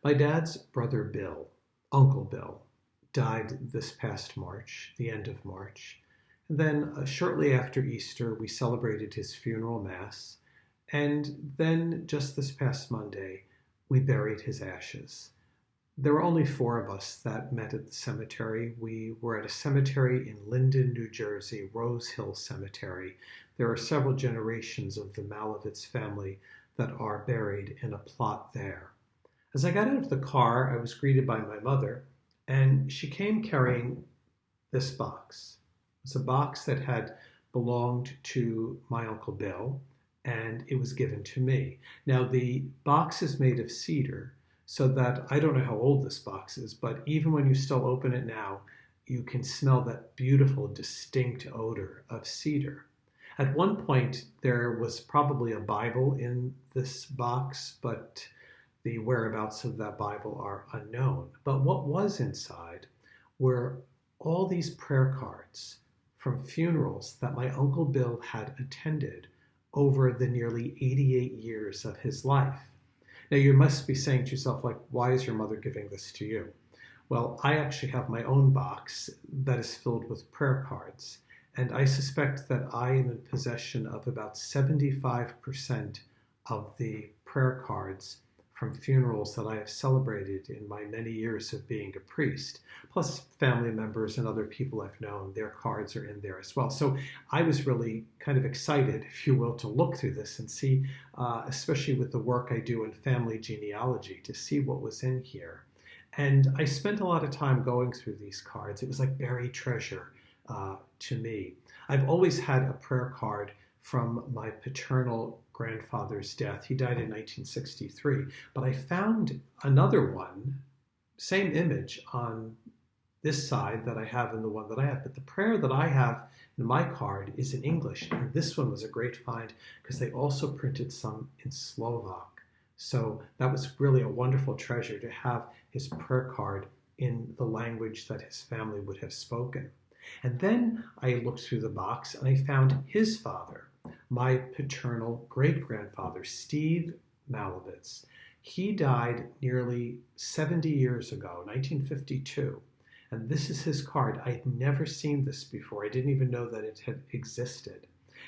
My dad's brother Bill, Uncle Bill, died this past March, the end of March. And then shortly after Easter, we celebrated his funeral mass. And then just this past Monday, we buried his ashes. There were only four of us that met at the cemetery. We were at a cemetery in Linden, New Jersey, Rose Hill Cemetery. There are several generations of the Malovetz family that are buried in a plot there. As I got out of the car, I was greeted by my mother, and she came carrying this box. It was a box that had belonged to my Uncle Bill, and it was given to me. Now, the box is made of cedar, so that I don't know how old this box is, but even when you still open it now, you can smell that beautiful, distinct odor of cedar. At one point, there was probably a Bible in this box, but the whereabouts of that Bible are unknown. But what was inside were all these prayer cards from funerals that my Uncle Bill had attended over the nearly 88 years of his life. Now, you must be saying to yourself, like, why is your mother giving this to you? Well, I actually have my own box that is filled with prayer cards, and I suspect that I am in possession of about 75% of the prayer cards from funerals that I have celebrated in my many years of being a priest, plus family members and other people I've known. Their cards are in there as well. So I was really kind of excited, if you will, to look through this and see, especially with the work I do in family genealogy, to see what was in here. And I spent a lot of time going through these cards. It was like buried treasure to me. I've always had a prayer card from my paternal grandfather's death. He died in 1963, but I found another one, same image on this side that I have and the one that I have, but the prayer that I have in my card is in English, and this one was a great find because they also printed some in Slovak. So that was really a wonderful treasure to have his prayer card in the language that his family would have spoken. And then I looked through the box and I found his father, my paternal great-grandfather, Steve Malovetz. He died nearly 70 years ago, 1952. And this is his card. I had never seen this before. I didn't even know that it had existed.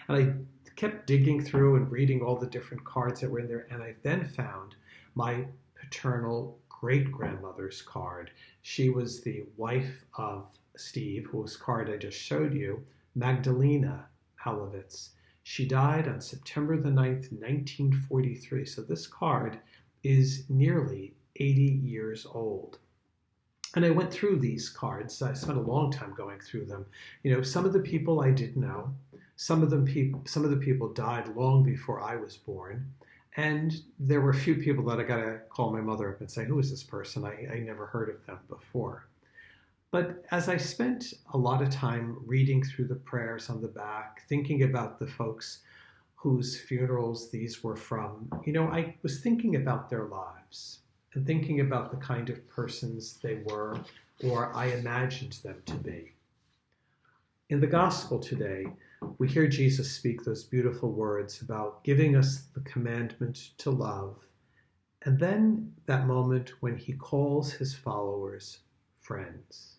And I kept digging through and reading all the different cards that were in there. And I then found my paternal great-grandmother's card. She was the wife of Steve, whose card I just showed you, Magdalena Malovetz. She died on September the 9th, 1943. So this card is nearly 80 years old. And I went through these cards. I spent a long time going through them. You know, some of the people I did know. Some of the people died long before I was born. And there were a few people that I got to call my mother up and say, who is this person? I never heard of them before. But as I spent a lot of time reading through the prayers on the back, thinking about the folks whose funerals these were from, you know, I was thinking about their lives and thinking about the kind of persons they were, or I imagined them to be. In the gospel today, we hear Jesus speak those beautiful words about giving us the commandment to love, and then that moment when he calls his followers friends.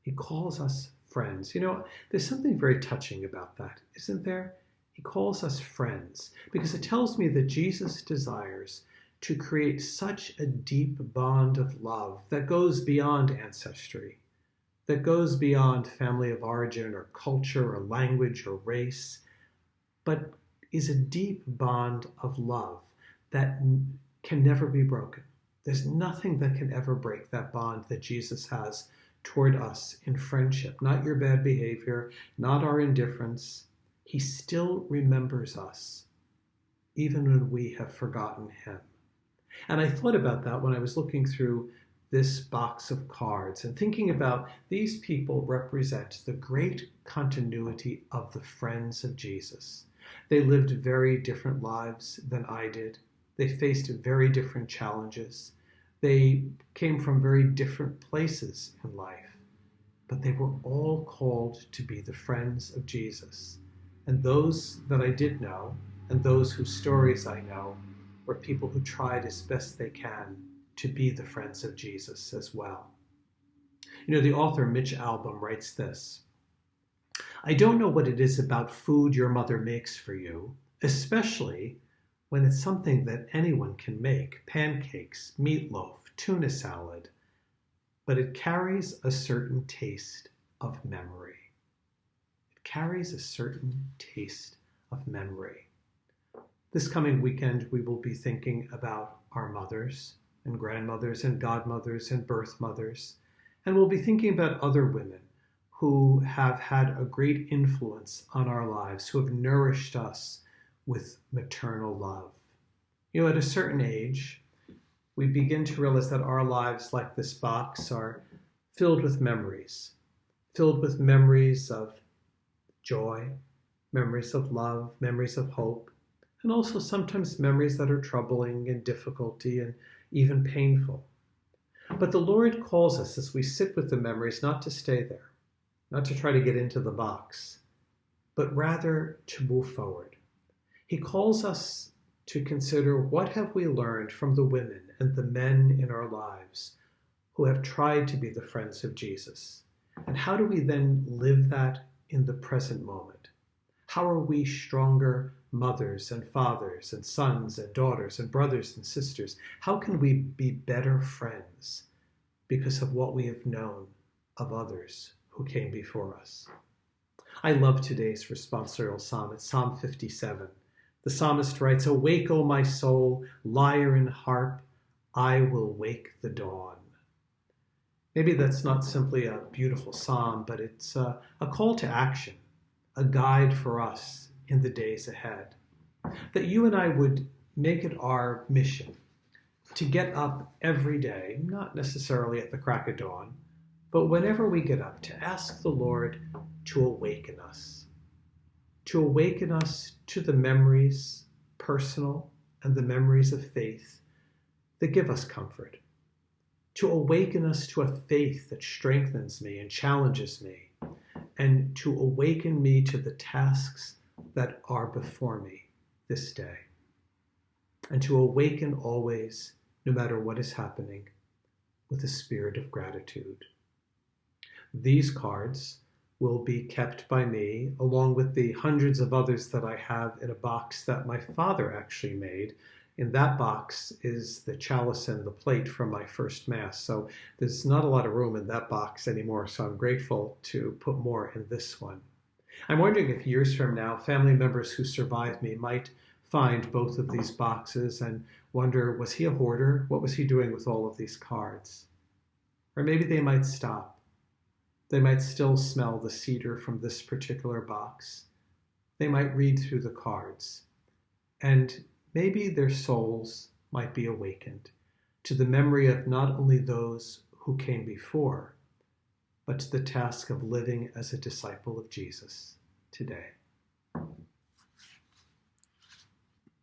He calls us friends. You know, there's something very touching about that, isn't there? He calls us friends because it tells me that Jesus desires to create such a deep bond of love that goes beyond ancestry, that goes beyond family of origin or culture or language or race, but is a deep bond of love that can never be broken. There's nothing that can ever break that bond that Jesus has toward us in friendship. Not your bad behavior, not our indifference. He still remembers us, even when we have forgotten him. And I thought about that when I was looking through this box of cards and thinking about these people represent the great continuity of the friends of Jesus. They lived very different lives than I did. They faced very different challenges. They came from very different places in life, but they were all called to be the friends of Jesus. And those that I did know, and those whose stories I know, were people who tried as best they can to be the friends of Jesus as well. You know, the author Mitch Albom writes this: I don't know what it is about food your mother makes for you, especially when it's something that anyone can make, pancakes, meatloaf, tuna salad, but it carries a certain taste of memory. It carries a certain taste of memory. This coming weekend, we will be thinking about our mothers and grandmothers and godmothers and birth mothers, and we'll be thinking about other women who have had a great influence on our lives, who have nourished us with maternal love. You know, at a certain age, we begin to realize that our lives, like this box, are filled with memories of joy, memories of love, memories of hope, and also sometimes memories that are troubling and difficulty and even painful. But the Lord calls us, as we sit with the memories, not to stay there, not to try to get into the box, but rather to move forward. He calls us to consider, what have we learned from the women and the men in our lives who have tried to be the friends of Jesus? And how do we then live that in the present moment? How are we stronger mothers and fathers and sons and daughters and brothers and sisters? How can we be better friends because of what we have known of others who came before us? I love today's responsorial psalm. It's Psalm 57. The psalmist writes, "Awake, O my soul, lyre and harp, I will wake the dawn." Maybe that's not simply a beautiful psalm, but it's a call to action, a guide for us in the days ahead. That you and I would make it our mission to get up every day, not necessarily at the crack of dawn, but whenever we get up, to ask the Lord to awaken us to the memories, personal and the memories of faith, that give us comfort, to awaken us to a faith that strengthens me and challenges me, and to awaken me to the tasks that are before me this day, and to awaken always, no matter what is happening, with a spirit of gratitude. These cards will be kept by me, along with the hundreds of others that I have, in a box that my father actually made. In that box is the chalice and the plate from my first Mass. So there's not a lot of room in that box anymore, so I'm grateful to put more in this one. I'm wondering if years from now, family members who survived me might find both of these boxes and wonder, was he a hoarder? What was he doing with all of these cards? Or maybe they might stop. They might still smell the cedar from this particular box. They might read through the cards. And maybe their souls might be awakened to the memory of not only those who came before, but to the task of living as a disciple of Jesus today.